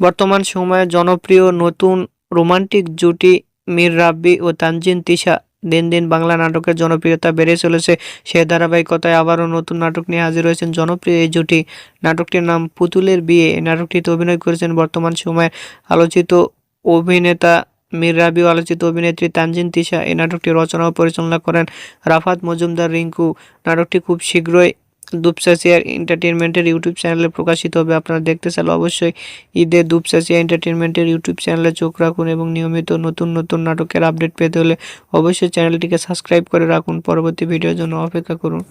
বর্তমান সময়ে জনপ্রিয় নতুন রোমান্টিক জুটি মীর রাব্বি ও তানজিন তিশা দিন দিন বাংলা নাটকের জনপ্রিয়তা বেড়ে চলেছে। সে ধারাবাহিকতায় আবারও নতুন নাটক নিয়ে হাজির হয়েছেন জনপ্রিয় এই জুটি। নাটকটির নাম পুতুলের বিয়ে। এই নাটকটিতে অভিনয় করেছেন বর্তমান সময়ের আলোচিত অভিনেতা মীর রাব্বি ও আলোচিত অভিনেত্রী তানজিন তিশা। এই নাটকটি রচনা ও পরিচালনা করেন রাফাত মজুমদার রিংকু। নাটকটি খুব শীঘ্রই দুপচাচিয়া এন্টারটেইনমেন্টের ইউটিউব চ্যানেলে প্রকাশিত হবে। আপনারা দেখতে চাইলে অবশ্যই ঈদে দুপচাচিয়া এন্টারটেইনমেন্টের ইউটিউব চ্যানেলে চোখ রাখুন এবং নিয়মিত নতুন নতুন নাটকের আপডেট পেতে হলে অবশ্যই চ্যানেলটিকে সাবস্ক্রাইব করে রাখুন। পরবর্তী ভিডিওর জন্য অপেক্ষা করুন।